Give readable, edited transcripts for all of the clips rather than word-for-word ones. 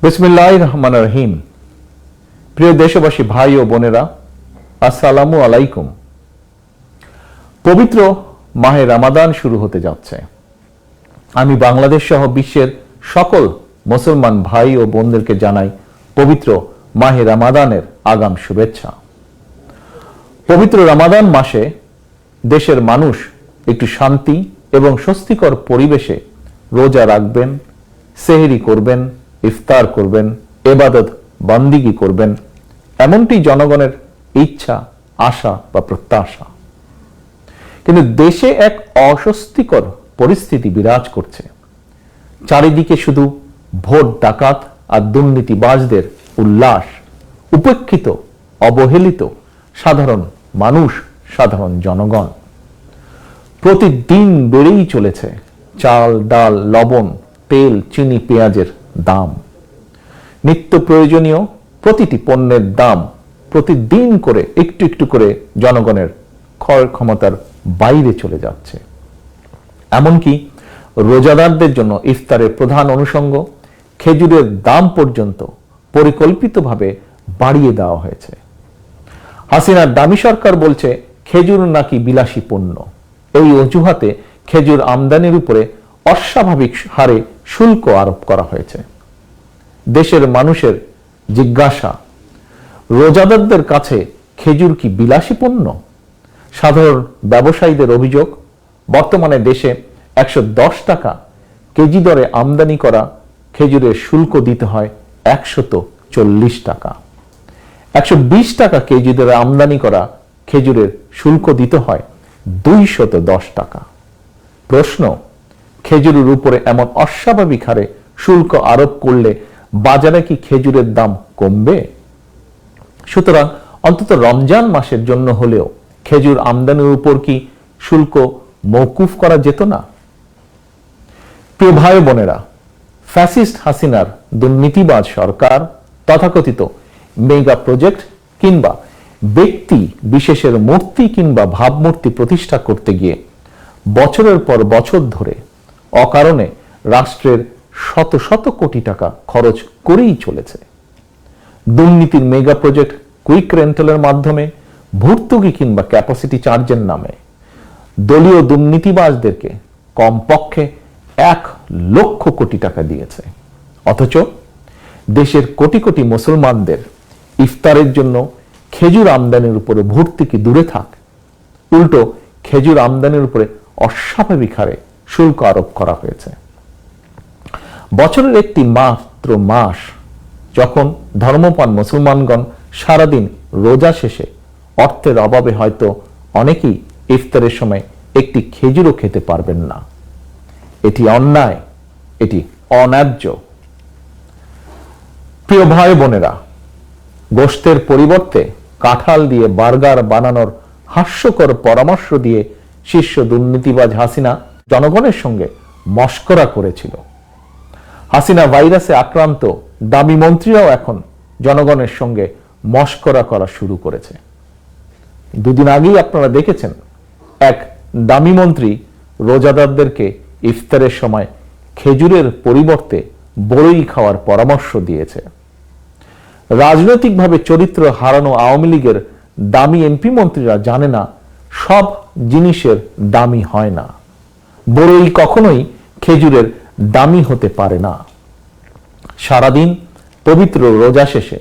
বিসমিল্লাহির রহমানির রহিম। প্রিয় দেশবাসী, ভাই ও বোনেরা, আসসালামু আলাইকুম। পবিত্র মাহে রমাদান শুরু হতে যাচ্ছে। আমি বাংলাদেশ সহ বিশ্বের সকল মুসলমান ভাই ও বোনদেরকে জানাই পবিত্র মাহে রমাদানের আগাম শুভেচ্ছা। পবিত্র রমাদান মাসে দেশের মানুষ একটু শান্তি এবং স্বস্তিকর পরিবেশে রোজা রাখবেন, সেহরি করবেন, ইফতার করবেন, ইবাদত বান্দিগি করবেন, এমনটি জনগণের ইচ্ছা, আশা বা প্রত্যাশা। কিন্তু দেশে এক অস্বস্তিকর পরিস্থিতি বিরাজ করছে। চারিদিকে শুধু ভোট ডাকাত আর দুর্নীতিবাজদের উল্লাস, উপেক্ষিত অবহেলিত সাধারণ মানুষ, সাধারণ জনগণ। প্রতিদিন বেড়েই চলেছে চাল, ডাল, লবণ, তেল, চিনি, পেঁয়াজের দাম। নিত্য প্রয়োজনীয় প্রতিটি পণ্যের দাম প্রতিদিন করে একটু একটু করে জনগণের ক্রয় ক্ষমতার বাইরে চলে যাচ্ছে। এমনকি রোজাদারদের জন্য ইফতারের প্রধান অনুষঙ্গ খেজুরের দাম পর্যন্ত পরিকল্পিতভাবে বাড়িয়ে দেওয়া হয়েছে। হাসিনার দামি সরকার বলছে খেজুর নাকি বিলাসী পণ্য। এই অজুহাতে খেজুর আমদানির উপরে অস্বাভাবিক হারে শুল্ক আরোপ করা হয়েছে। দেশের মানুষের জিজ্ঞাসা, রোজাদারদের কাছে খেজুর কি বিলাসী পণ্য? সাধারণ ব্যবসায়ীদের অভিযোগ, বর্তমানে দেশে 110 টাকা কেজি দরে আমদানি করা খেজুরের শুল্ক দিতে হয় 140 টাকা। 120 টাকা কেজি দরে আমদানি করা খেজুরের শুল্ক দিতে হয় 210 টাকা। প্রশ্ন, খেজুরের উপরে এমন অস্বাভাবিক হারে শুল্ক আরোপ করলে বাজারে কি খেজুরের দাম কমবে? সুতরাং অন্তত রমজান মাসের জন্য হলেও খেজুর আমদানির উপর কি শুল্ক মওকুফ করা যেত না? প্রিয় ভাই বোনেরা, ফ্যাসিস্ট হাসিনার দুর্নীতিবাজ সরকার তথাকথিত মেগা প্রজেক্ট কিংবা ব্যক্তি বিশেষের মূর্তি কিংবা ভাবমূর্তি প্রতিষ্ঠা করতে গিয়ে বছরের পর বছর ধরে অকারণে রাষ্ট্রের শত শত কোটি টাকা খরচ করেই চলেছে। দুর্নীতির মেগা প্রজেক্ট কুইক রেন্টালের মাধ্যমে ভর্তুকি কিংবা ক্যাপাসিটি চার্জের নামে দলীয় দুর্নীতিবাজদেরকে কমপক্ষে 1 লক্ষ কোটি টাকা দিয়েছে। অথচ দেশের কোটি কোটি মুসলমানদের ইফতারের জন্য খেজুর আমদানির উপরে ভর্তুকি দূরে থাক, উল্টো খেজুর আমদানির উপরে অস্বাভাবিক হারে শুল্ক আরোপ করা হয়েছে। বছরের একটি মাত্র মাস যখন ধর্মপ্রাণ মুসলমানগণ সারাদিন রোজা শেষে অর্থের অভাবে হয়তো অনেকেই ইফতারের সময় একটি খেজুরও খেতে পারবেন না। এটি অন্যায়, এটি অন্যায্য। প্রিয় ভাই বোনেরা, গোশতের পরিবর্তে কাঁঠাল দিয়ে বার্গার বানানোর হাস্যকর পরামর্শ দিয়ে শীর্ষ দুর্নীতিবাজ হাসিনা জনগণের সঙ্গে মশকরা করেছিল। হাসিনা ভাইরাসে আক্রান্ত দামি মন্ত্রীরাও এখন জনগণের সঙ্গে মশকরা করা শুরু করেছে। দুদিন আগেই আপনারা দেখেছেন এক দামি মন্ত্রী রোজাদারদেরকে ইফতারের সময় খেজুরের পরিবর্তে বড়ই খাওয়ার পরামর্শ দিয়েছে। রাজনৈতিকভাবে চরিত্র হারানো আওয়ামী লীগের দামি এমপি মন্ত্রীরা জানে না সব জিনিসের দামি হয় না। বড়ই কখনোই খেজুরের দামি হতে পারে না। সারাদিন পবিত্র রোজা শেষে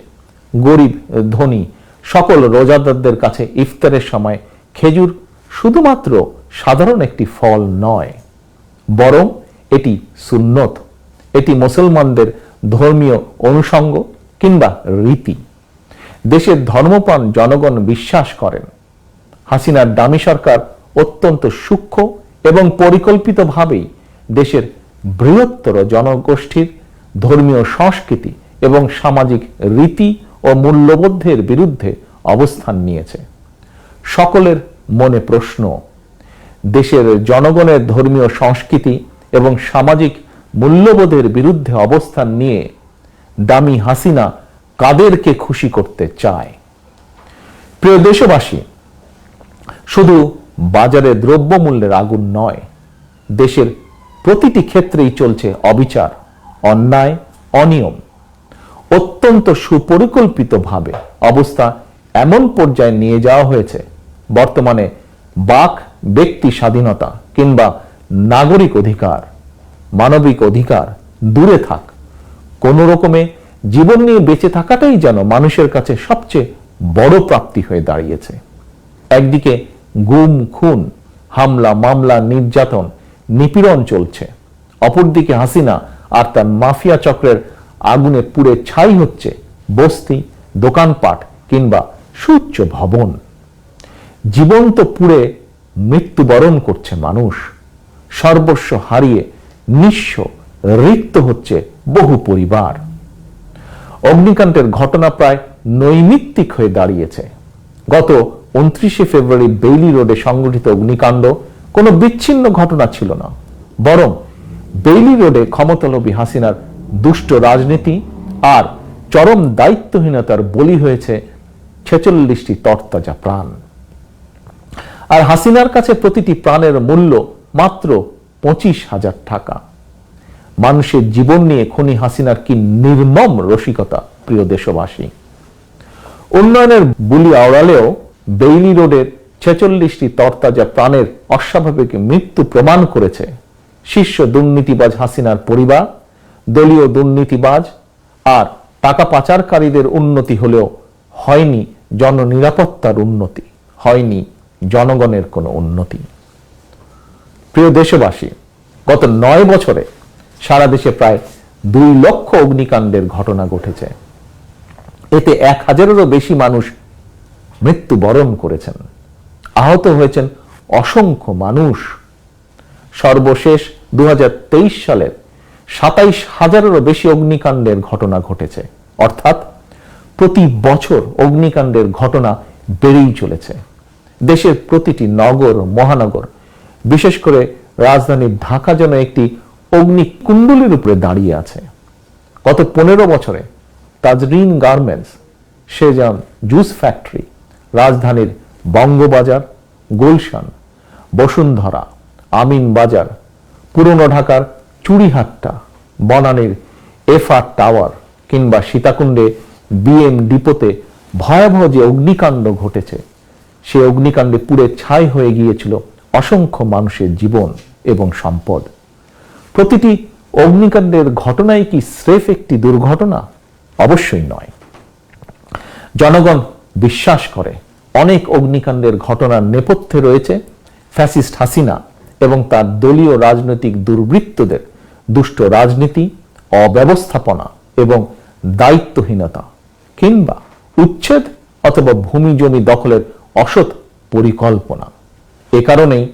গরিব ধনী সকল রোজাদারদের কাছে ইফতারের সময় খেজুর শুধুমাত্র সাধারণ একটি ফল নয়, বরং এটি সুন্নত, এটি মুসলমানদের ধর্মীয় অনুষঙ্গ কিংবা রীতি। দেশের ধর্মপ্রাণ জনগণ বিশ্বাস করেন হাসিনার দামি সরকার অত্যন্ত সূক্ষ্ম এবং পরিকল্পিতভাবেই দেশের বৃহত্তর জনগোষ্ঠীর ধর্মীয় সংস্কৃতি এবং সামাজিক রীতি ও মূল্যবোধের বিরুদ্ধে অবস্থান নিয়েছে। সকলের মনে প্রশ্ন, দেশের জনগণের ধর্মীয় সংস্কৃতি এবং সামাজিক মূল্যবোধের বিরুদ্ধে অবস্থান নিয়ে দামি হাসিনা কাদেরকে খুশি করতে চায়? প্রিয় দেশবাসী, শুধু বাজারে দ্রব্যমূল্যের আগুন নয়, দেশের প্রতিটি ক্ষেত্রেই চলছে অবিচার, অন্যায়, অনিয়ম। অত্যন্ত সুপরিকল্পিতভাবে অবস্থা এমন পর্যায়ে নিয়ে যাওয়া হয়েছে, বর্তমানে বাক ব্যক্তি স্বাধীনতা কিংবা নাগরিক অধিকার, মানবিক অধিকার দূরে থাক, কোন রকমে জীবন নিয়ে বেঁচে থাকাটাই যেন মানুষের কাছে সবচেয়ে বড় প্রাপ্তি হয়ে দাঁড়িয়েছে। একদিকে গুম খুন, হামলা মামলা, নির্যাতন নিপীড়ন চলছে, অপরদিকে হাসিনা আর তার মাফিয়া চক্রের আগুনে পুড়ে ছাই হচ্ছে বস্তি, দোকানপাট কিংবা সুউচ্চ ভবন। জীবন্ত পুড়ে মৃত্যুবরণ করছে মানুষ, সর্বস্ব হারিয়ে নিঃস্ব রিক্ত হচ্ছে বহু পরিবার। অগ্নিকাণ্ডের ঘটনা প্রায় নৈমিত্তিক হয়ে দাঁড়িয়েছে। গত 29শে ফেব্রুয়ারি বেইলি রোডে সংঘটিত অগ্নিকাণ্ড কোনো বিচ্ছিন্ন ঘটনা ছিল না, বরং বেইলি রোডে ক্ষমতালোভী হাসিনার দুষ্ট রাজনীতি আর চরম দায়িত্বহীনতার বলি হয়েছে 46টি তরতাজা প্রাণ। আর হাসিনার কাছে প্রতিটি প্রাণের মূল্য মাত্র 25,000 টাকা। মানুষের জীবন নিয়ে খুনি হাসিনার কি নির্মম রসিকতা, প্রিয় দেশবাসী। উন্নয়নের বুলি আওড়ালেও বেইলি রোডের 46টি তরতাজা প্রাণের অস্বাভাবিক মৃত্যু প্রমাণ করেছে শীর্ষ দুর্নীতিবাজ হাসিনার পরিবার, দলীয় দুর্নীতিবাজ আর টাকা পাচারকারীদের উন্নতি হলেও হয়নি জননিরাপত্তার উন্নতি, হয়নি জনগণের কোনো উন্নতি। প্রিয় দেশবাসী, গত 9 বছরে সারা দেশে প্রায় 2 লক্ষ অগ্নিকাণ্ডের ঘটনা ঘটেছে। এতে 1000-এরও বেশি মানুষ মৃত্যুবরণ করেছেন, আহত হয়েছেন অসংখ্য মানুষ। সর্বশেষ 2023 সালের 27,000-এরও বেশি অগ্নিকাণ্ডের ঘটনা ঘটেছে, অর্থাৎ প্রতি বছর অগ্নিকাণ্ডের ঘটনা বেড়েই চলেছে। দেশের প্রতিটি নগর মহানগর, বিশেষ করে রাজধানী ঢাকা যেন একটি অগ্নিকুণ্ডলীর উপরে দাঁড়িয়ে আছে। গত 15 বছরে Tazreen garments, Shezan juice factory, রাজধানীর বঙ্গবাজার, গুলশান, বসুন্ধরা, আমিন বাজার, পুরনো ঢাকার চুড়িহাট্টা, বনানীর এফআর টাওয়ার কিংবা সীতাকুণ্ডে বিএম ডিপোতে ভয়াবহ যে অগ্নিকাণ্ড ঘটেছে, সে অগ্নিকাণ্ডে পুড়ে ছাই হয়ে গিয়েছিল অসংখ্য মানুষের জীবন এবং সম্পদ। প্রতিটি অগ্নিকাণ্ডের ঘটনাই কি স্রেফ একটি দুর্ঘটনা? অবশ্যই নয়। জনগণ বিশ্বাস করে অনেক অগ্নিকাণ্ডের ঘটনার নেপথ্যে রয়েছে ফ্যাসিস্ট হাসিনা এবং তার দলীয় রাজনৈতিক দুর্বৃত্তদের দুষ্ট রাজনীতি, অব্যবস্থাপনা এবং দায়িত্বহীনতা, কিংবা উচ্ছেদ অথবা ভূমি জমি দখলের অসৎ পরিকল্পনা। এ কারণেই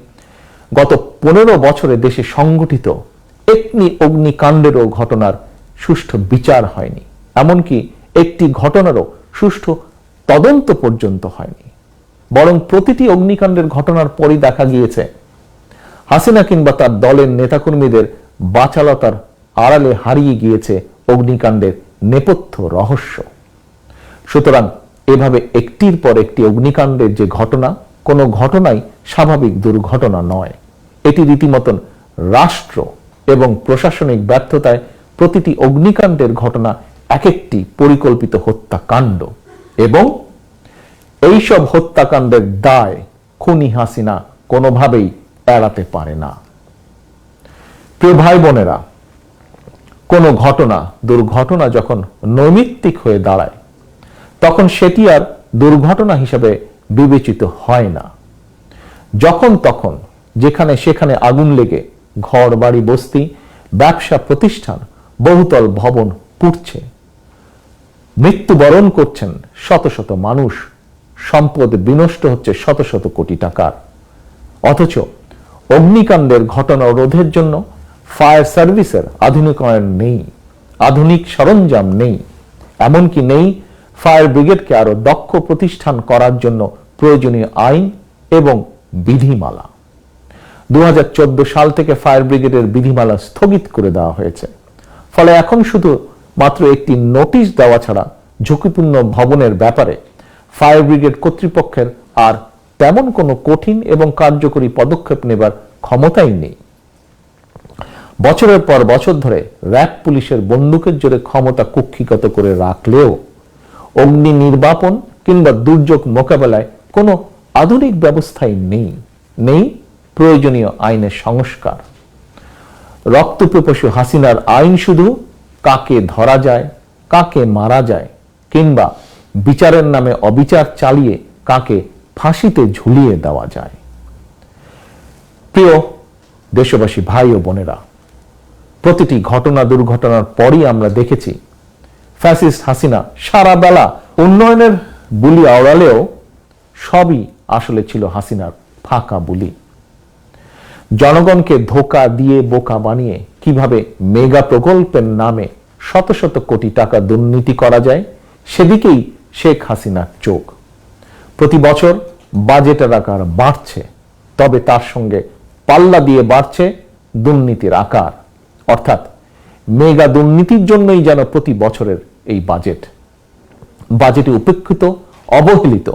গত 15 বছরে দেশে সংগঠিত একটি অগ্নিকাণ্ডেরও ঘটনার সুষ্ঠু বিচার হয়নি, এমনকি একটি ঘটনারও সুষ্ঠু তদন্ত পর্যন্ত হয়নি। বরং প্রতিটি অগ্নিকাণ্ডের ঘটনার পরই দেখা গিয়েছে হাসিনা কিংবা তার দলের নেতাকর্মীদের বাচালতার আড়ালে হারিয়ে গিয়েছে অগ্নিকাণ্ডের নেপথ্য রহস্য। সুতরাং এভাবে একটির পর একটি অগ্নিকাণ্ডের যে ঘটনা, কোনো ঘটনাই স্বাভাবিক দুর্ঘটনা নয়। এটি রীতিমতন রাষ্ট্র এবং প্রশাসনিক ব্যর্থতায় প্রতিটি অগ্নিকাণ্ডের ঘটনা এক একটি পরিকল্পিত হত্যাকাণ্ড, এবং এইসব হত্যাকাণ্ডের দায় খুনি হাসিনা কোনোভাবেই এড়াতে পারে না। প্রিয় ভাই বোনেরা, কোনো ঘটনা, দুর্ঘটনা যখন নৈমিত্তিক হয়ে দাঁড়ায়, তখন সেটি আর দুর্ঘটনা হিসেবে বিবেচিত হয় না। যখন তখন যেখানে সেখানে আগুন লেগে ঘর বাড়ি বস্তি, ব্যবসা প্রতিষ্ঠান, বহুতল ভবন পুড়ছে, মৃত্যুবরণ করছেন শত শত মানুষ, সম্পদ বিনষ্ট হচ্ছে শত শত কোটি টাকার, অথচ অগ্নিকাণ্ডের ঘটনা রোধের জন্য ফায়ার সার্ভিসের আধুনিকায়ন নেই, আধুনিক সরঞ্জাম নেই, এমনকি নেই ফায়ার ব্রিগেডকে আরো দক্ষ প্রতিষ্ঠান করার জন্য প্রয়োজনীয় আইন এবং বিধিমালা। 2014 সাল থেকে ফায়ার ব্রিগেডের বিধিমালা স্থগিত করে দেওয়া হয়েছে। ফলে এখন শুধু মাত্র একটি নোটিশ দেওয়া ছাড়া ঝুঁকিপূর্ণ ভবনের ব্যাপারে ফায়ার ব্রিগেড কর্তৃপক্ষের আর তেমন কোনো কঠিন এবং কার্যকরী পদক্ষেপ নেবার ক্ষমতাই নেই। বছরের পর বছর ধরে র্যাব পুলিশের বন্দুকের জোরে ক্ষমতা কুক্ষিগত করে রাখলেও অগ্নি নির্বাপন কিংবা দুর্যোগ মোকাবেলায় কোনো আধুনিক ব্যবস্থাই নেই প্রয়োজনীয় আইনের সংস্কার। রক্তপিপাসু হাসিনার আইন শুধু কাকে ধরা যায়, কাকে মারা যায় কিংবা বিচারের নামে অবিচার চালিয়ে কাকে ফাঁসিতে ঝুলিয়ে দেওয়া যায়। প্রিয় দেশবাসী ভাই ও বোনেরা, প্রতিটি ঘটনা দুর্ঘটনার পরই আমরা দেখেছি ফ্যাসিস্ট হাসিনা সারা বেলা উন্নয়নের বুলি আওড়ালেও সবই আসলে ছিল হাসিনার ফাঁকা বুলি। জনগণকে ধোঁকা দিয়ে বোকা বানিয়ে কিভাবে মেগা প্রকল্পের নামে শত শত কোটি টাকা দুর্নীতি করা যায় সেদিকেই শেখ হাসিনার চোখ। প্রতি বছর বাজেটের আকার বাড়ছে, তবে তার সঙ্গে পাল্লা দিয়ে বাড়ছে দুর্নীতির আকার। অর্থাৎ মেগা দুর্নীতির জন্যই যেন প্রতি বছরের এই বাজেটে উপেক্ষিত, অবহেলিত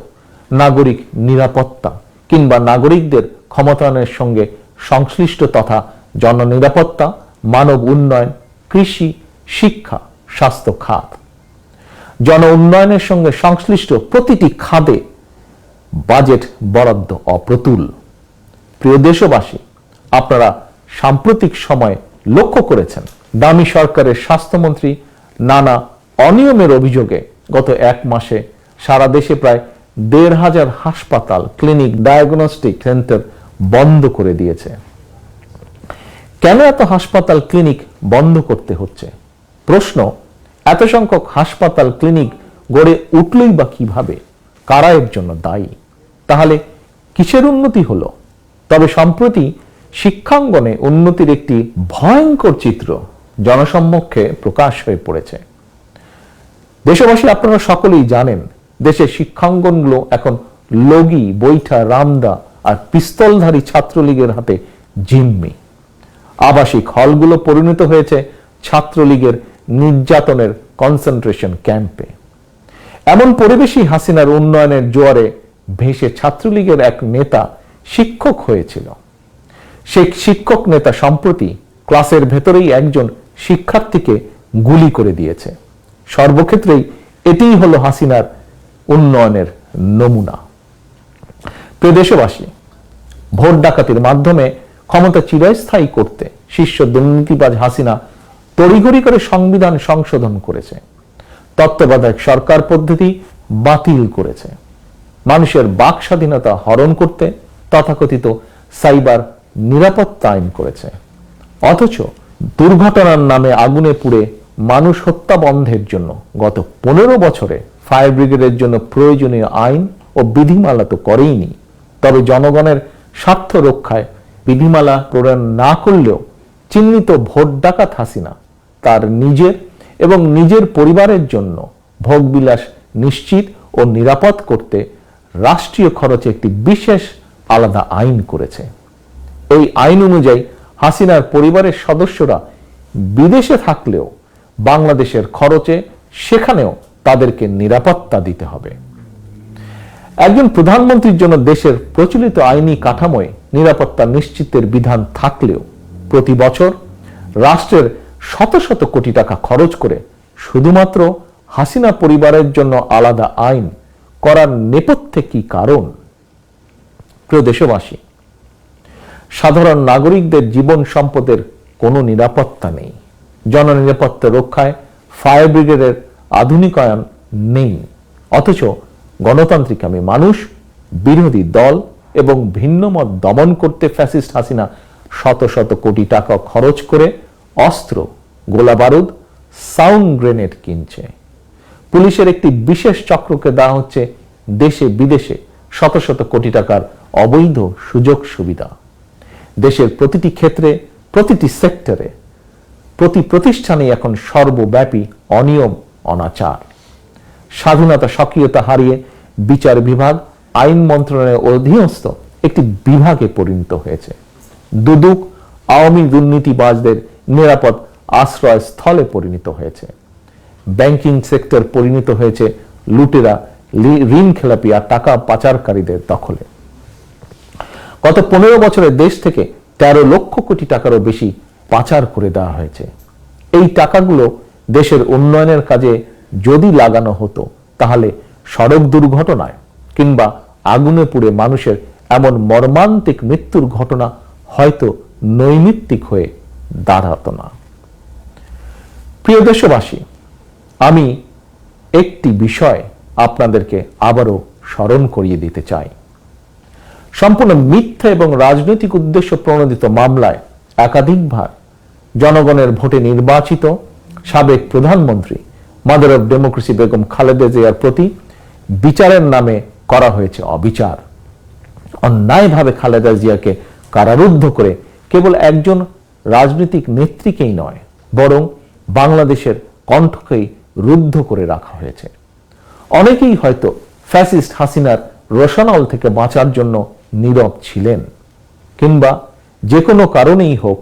নাগরিক নিরাপত্তা কিংবা নাগরিকদের ক্ষমতায়নের সঙ্গে সংশ্লিষ্ট তথা জননিরাপত্তা, মানব উন্নয়ন, কৃষি, শিক্ষা, স্বাস্থ্য খাত, জন উন্নয়নের সঙ্গে সংশ্লিষ্ট প্রতিটি খাতে বাজেট বরাদ্দ অপ্রতুল। প্রিয় দেশবাসী, আপনারা সাম্প্রতিক সময়ে লক্ষ্য করেছেন দামি সরকারের স্বাস্থ্যমন্ত্রী নানা অনিয়মের অভিযোগে গত এক মাসে সারা দেশে প্রায় ১৫০০ হাসপাতাল, ক্লিনিক, ডায়াগনস্টিক সেন্টার বন্ধ করে দিয়েছে। কেন এত হাসপাতাল, ক্লিনিক বন্ধ করতে হচ্ছে? প্রশ্ন, এত সংখ্যক হাসপাতাল, ক্লিনিক গড়ে উঠলই বা কিভাবে? কারা এর জন্য দায়ী? তাহলে কিসের উন্নতি হলো? তবে সম্প্রতি শিক্ষাঙ্গনে উন্নতির একটি ভয়ঙ্কর চিত্র জনসম্মুখে প্রকাশ হয়ে পড়েছে। দেশবাসী, আপনারা সকলেই জানেন দেশের শিক্ষাঙ্গনগুলো এখন লগি, বৈঠা, রামদা আর পিস্তলধারী ছাত্রলীগের হাতে জিম্মি। আবাসিক হলগুলো পরিণত হয়েছে ছাত্রলীগের নির্যাতনের কনসেন্ট্রেশন ক্যাম্পে। এমন পরিবেশই হাসিনার উন্নয়নের জোয়ারে ভেসে ছাত্রলীগের এক নেতা শিক্ষক হয়েছিল। সেই শিক্ষক নেতা সম্প্রতি ক্লাসের ভেতরেই একজন শিক্ষার্থীকে গুলি করে দিয়েছে। সর্বক্ষেত্রেই এটিই হলো হাসিনার উন্নয়নের নমুনা। প্রিয় দেশবাসী, ভোট ডাকাতির মাধ্যমে ক্ষমতা চিরস্থায়ী করতে শীর্ষ দুর্নীতিবাজ হাসিনা তড়িঘড়ি করে সংবিধান সংশোধন করেছে, তত্ত্বাবধায়ক সরকার পদ্ধতি বাতিল করেছে, মানুষের বাক স্বাধীনতা হরণ করতে তথাকথিত সাইবার নিরাপত্তা আইন করেছে। অথচ দুর্ঘটনার নামে আগুনে পুড়ে মানুষ হত্যা বন্ধের জন্য গত 15 বছরে ফায়ার ব্রিগেডের জন্য প্রয়োজনীয় আইন ও বিধিমালা তো করেইনি, তবে জনগণের স্বার্থ রক্ষায় বিধিমালা প্রণয়ন না করলেও চিহ্নিত ভোট ডাকাত হাসিনা তার নিজের এবং নিজের পরিবারের জন্য ভোগবিলাস নিশ্চিত ও নিরাপদ করতে রাষ্ট্রীয় খরচে একটি বিশেষ আলাদা আইন করেছে। এই আইন অনুযায়ী হাসিনার পরিবারের সদস্যরা বিদেশে থাকলেও বাংলাদেশের খরচে সেখানেও তাদেরকে নিরাপত্তা দিতে হবে। একজন প্রধানমন্ত্রীর জন্য দেশের প্রচলিত আইনি কাঠামোয় নিরাপত্তা নিশ্চিতের বিধান থাকলেও প্রতি বছর রাষ্ট্রের শত শত কোটি টাকা খরচ করে শুধুমাত্র হাসিনা পরিবারের জন্য আলাদা আইন করার নেপথ্যে কি কারণ? প্রিয় দেশবাসী, সাধারণ নাগরিকদের জীবন সম্পদের কোনো নিরাপত্তা নেই। জননিরাপত্তা রক্ষায় ফায়ার ব্রিগেডের আধুনিকায়ন নেই। অথচ গণতান্ত্রিকামী মানুষ, বিরোধী দল এবং ভিন্নমত দমন করতে ফ্যাসিস্ট হাসিনা শত শত কোটি টাকা খরচ করে অস্ত্র, গোলাবারুদ, সাউন্ড গ্রেনেড কিনছে। পুলিশের একটি বিশেষ চক্রকে দেওয়া হচ্ছে দেশে বিদেশে শত শত কোটি টাকার অবৈধ সুযোগ সুবিধা। দেশের প্রতিটি ক্ষেত্রে, প্রতিটি সেক্টরে, প্রতি প্রতিষ্ঠানে এখন সর্বব্যাপী অনিয়ম, অনাচার। স্বাধীনতা, সক্রিয়তা হারিয়ে বিচার বিভাগ আইন মন্ত্রণালয়ের অধীনস্থ একটি বিভাগে পরিণত হয়েছে। দুদক আওয়ামী দুর্নীতিবাজদের নিরাপদ আশ্রয় স্থলে পরিণত হয়েছে। ব্যাংকিং সেক্টর পরিণত হয়েছে লুটেরা, ঋণ খেলাপি আর টাকা পাচারকারীদের দখলে। গত 15 বছরে দেশ থেকে 13 লক্ষ কোটি টাকারও বেশি পাচার করে দেওয়া হয়েছে। এই টাকাগুলো দেশের উন্নয়নের কাজে যদি লাগানো হতো তাহলে সড়ক দুর্ঘটনায় কিংবা আগুনে পুড়ে মানুষের এমন মর্মান্তিক মৃত্যুর ঘটনা হয়তো নৈমিত্তিক হয়ে দাঁড়াতো না। প্রিয় দেশবাসী, আমি একটি বিষয় আপনাদেরকে আবারও স্মরণ করিয়ে দিতে চাই। সম্পূর্ণ মিথ্যা এবং রাজনৈতিক উদ্দেশ্য প্রণোদিত মামলায় একাধিকবার জনগণের ভোটে নির্বাচিত সাবেক প্রধানমন্ত্রী mother of democracy Begum Khaleda জিয়ার প্রতি বিচারের নামে করা হয়েছে অবিচার। অন্যায়ভাবে খালেদা জিয়াকে কারারুদ্ধ করে কেবল একজন রাজনৈতিক নেত্রীকেই নয়, বরং বাংলাদেশের কণ্ঠকেই রুদ্ধ করে রাখা হয়েছে। অনেকেই হয়তো ফ্যাসিস্ট হাসিনার রোশানল থেকে বাঁচার জন্য নীরব ছিলেন, কিংবা যে কোনো কারণেই হোক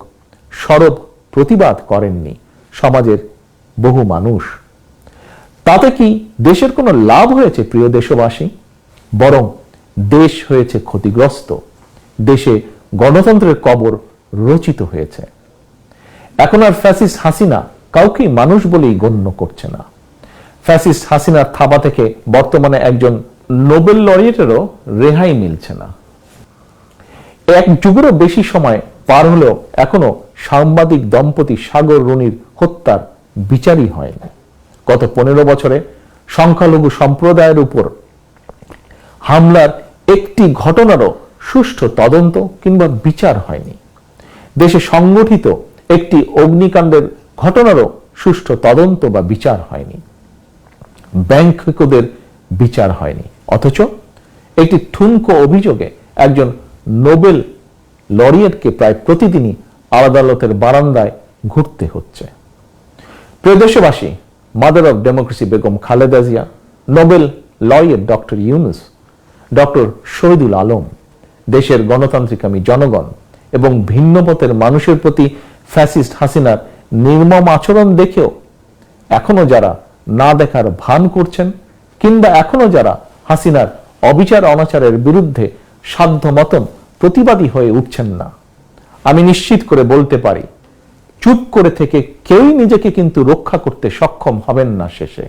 সরব প্রতিবাদ করেননি সমাজের বহু মানুষ। তাতে কি দেশের কোনো লাভ হয়েছে প্রিয় দেশবাসী? বরং দেশ হয়েছে ক্ষতিগ্রস্ত, দেশে গণতন্ত্রের কবর রচিত হয়েছে। এখন আর ফ্যাসিস্ট হাসিনা কাউকেই মানুষ বলেই গণ্য করছে না। ফ্যাসিস্ট হাসিনার থাবা থেকে বর্তমানে একজন নোবেল লরিয়েটেরও রেহাই মিলছে না। এক যুগেরও বেশি সময় পার হলেও এখনো সাংবাদিক দম্পতি সাগর রুনির হত্যার বিচারই হয়নি। গত 15 বছরে সংখ্যালঘু সম্প্রদায়ের উপর হামলার একটি ঘটনারও সুষ্ঠু তদন্ত কিংবা বিচার হয়নি। দেশে সংগঠিত একটি অগ্নিকাণ্ডের ঘটনারও সুষ্ঠু তদন্ত বা বিচার হয়নি। ব্যাংকদের বিচার হয়নি, অথচ একটি ঠুনকো অভিযোগে একজন নোবেল লরিয়েটকে প্রায় প্রতিদিনই আদালতের বারান্দায় ঘুরতে হচ্ছে। প্রিয় দেশবাসী, mother of democracy Begum Khaleda Zia, Nobel laureate doctor Yunus, doctor Shahidul Alam, দেশের গণতান্ত্রিকামী জনগণ এবং ভিন্নমতের মানুষের প্রতি ফ্যাসিস্ট হাসিনার নির্মম আচরণ দেখেও এখনো যারা না দেখার ভান করছেন, কিংবা এখনো যারা হাসিনার অবিচার অনাচারের বিরুদ্ধে সাধ্য মতন প্রতিবাদী হয়ে উঠছেন না, আমি নিশ্চিত করে বলতে পারি চুপ করে থেকে কেউই নিজেকে কিন্তু রক্ষা করতে সক্ষম হবেন না। শেষে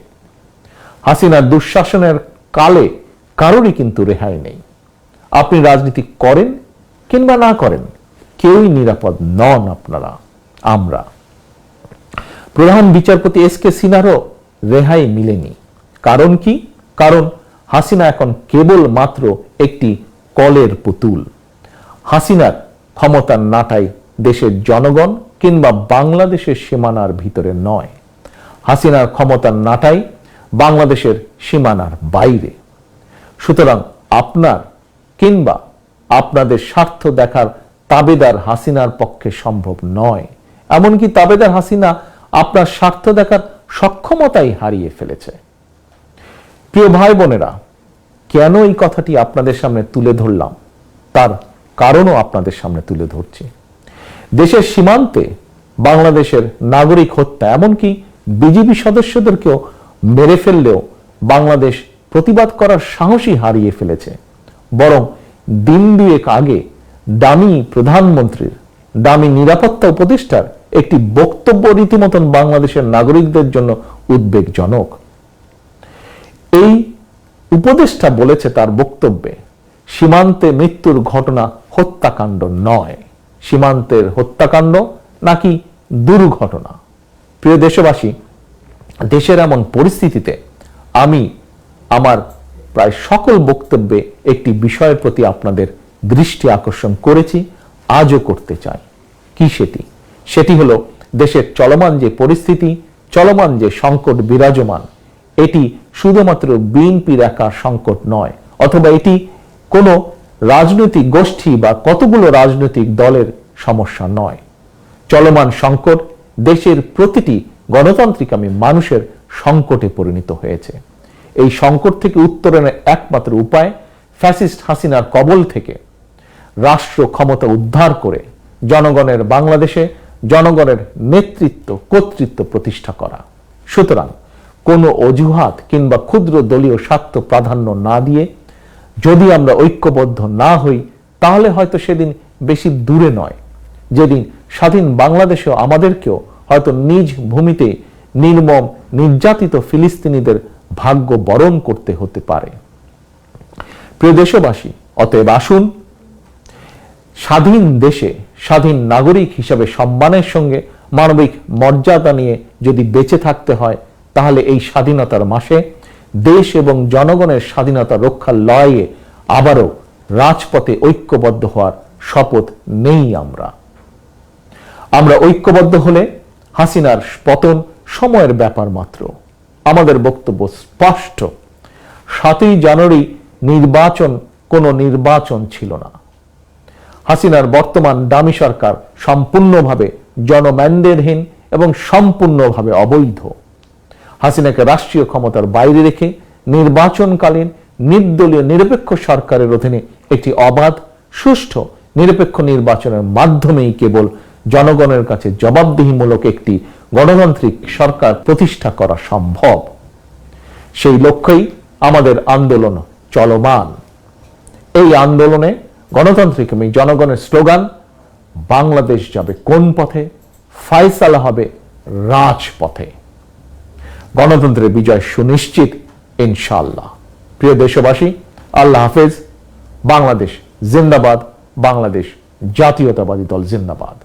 হাসিনার দুঃশাসনের কালে কারোরই কিন্তু রেহাই নেই। আপনি রাজনীতি করেন কিংবা না করেন, কেউই নিরাপদ নন আপনারা, আমরা। প্রধান বিচারপতি এস.কে. সিনহারও রেহাই মিলেনি। কারণ কি? কারণ হাসিনা এখন কেবল মাত্র একটি কলের পুতুল। হাসিনার ক্ষমতার নাটাই দেশের জনগণ কিংবা বাংলাদেশের সীমানার ভিতরে নয়। হাসিনার ক্ষমতার নাটাই বাংলাদেশের সীমানার বাইরে। সুতরাং আপনার কিংবা আপনাদের স্বার্থ দেখার তাবেদার হাসিনার পক্ষে সম্ভব নয়। এমনকি তাবেদার হাসিনা আপনার স্বার্থ দেখার সক্ষমতাই হারিয়ে ফেলেছে। প্রিয় ভাই বোনেরা, কেন এই কথাটি আপনাদের সামনে তুলে ধরলাম তার কারণও আপনাদের সামনে তুলে ধরছি। দেশের সীমান্তে বাংলাদেশের নাগরিক হত্যা, এমনকি বিজিবি সদস্যদেরকেও মেরে ফেললেও বাংলাদেশ প্রতিবাদ করার সাহসই হারিয়ে ফেলেছে। বরং দিন দুয়েক আগে দামি প্রধানমন্ত্রীর, দামি নিরাপত্তা উপদেষ্টার একটি বক্তব্য রীতিমতন বাংলাদেশের নাগরিকদের জন্য উদ্বেগজনক। এই উপদেষ্টা বলেছে তার বক্তব্যে, সীমান্তে মৃত্যুর ঘটনা হত্যাকাণ্ড নয়, সীমান্তের হত্যাকাণ্ড নাকি দুর্ঘটনা। প্রিয় দেশবাসী, দেশের এমন পরিস্থিতিতে আমি আমার প্রায় সকল বক্তব্যে একটি বিষয়ের প্রতি আপনাদের দৃষ্টি আকর্ষণ করেছি, আজও করতে চাই। কি সেটি? সেটি হলো দেশের চলমান যে পরিস্থিতি, চলমান যে সংকট বিরাজমান, এটি শুধুমাত্র বিএনপির একা সংকট নয়, অথবা এটি কোনো রাজনৈতিক গোষ্ঠী বা কতগুলো রাজনৈতিক দলের সমস্যা নয়। চলমান সংকট দেশের প্রতিটি গণতান্ত্রিকামী মানুষের সংকটে পরিণত হয়েছে। এই সংকট থেকে উত্তরণের একমাত্র উপায় ফ্যাসিস্ট হাসিনার কবল থেকে রাষ্ট্র ক্ষমতা উদ্ধার করে জনগণের বাংলাদেশে জনগণের নেতৃত্ব কর্তৃত্ব প্রতিষ্ঠা করা। সুতরাং কোনো অজুহাত কিংবা ক্ষুদ্র দলীয় স্বার্থ প্রাধান্য না দিয়ে যদি আমরা ঐক্যবদ্ধ না হই, তাহলে হয়তো সেদিন বেশি দূরে নয় যেদিন স্বাধীন বাংলাদেশেও আমাদেরকেও হয়তো নিজ ভূমিতে নির্মম নির্যাতিত ফিলিস্তিনিদের ভাগ্য বরণ করতে হতে পারে। প্রিয় দেশবাসী, অতএব আসুন স্বাধীন দেশে স্বাধীন নাগরিক হিসাবে সম্মানের সঙ্গে মানবিক মর্যাদা নিয়ে যদি বেঁচে থাকতে হয়, তাহলে এই স্বাধীনতার মাসে দেশ এবং জনগণের স্বাধীনতা রক্ষার লড়াইয়ে আবারও রাজপথে ঐক্যবদ্ধ হওয়ার শপথ নেই। আমরা ঐক্যবদ্ধ হলে হাসিনার পতন সময়ের ব্যাপার মাত্র। আমাদের বক্তব্য স্পষ্ট, 7ই জানুয়ারি নির্বাচন কোনো নির্বাচন ছিল না। হাসিনার বর্তমান ডামি সরকার সম্পূর্ণভাবে জনম্যান্ডেটহীন এবং সম্পূর্ণভাবে অবৈধ। হাসিনাকে রাষ্ট্রীয় ক্ষমতার বাইরে রেখে নির্বাচনকালীন নির্দলীয় নিরপেক্ষ সরকারের অধীনে একটি অবাধ, সুষ্ঠু, নিরপেক্ষ নির্বাচনের মাধ্যমেই কেবল জনগণের কাছে জবাবদিহিমূলক একটি গণতান্ত্রিক সরকার প্রতিষ্ঠা করা সম্ভব। সেই লক্ষ্যেই আমাদের আন্দোলন চলমান। এই আন্দোলনে গণতান্ত্রিক এবং জনগণের স্লোগান, বাংলাদেশ যাবে কোন পথে, ফায়সালা হবে রাজপথে। গণতন্ত্রের বিজয় সুনিশ্চিত ইনশাআল্লাহ। প্রিয় দেশবাসী, আল্লাহ হাফেজ। বাংলাদেশ জিন্দাবাদ। বাংলাদেশ জাতীয়তাবাদী দল জিন্দাবাদ।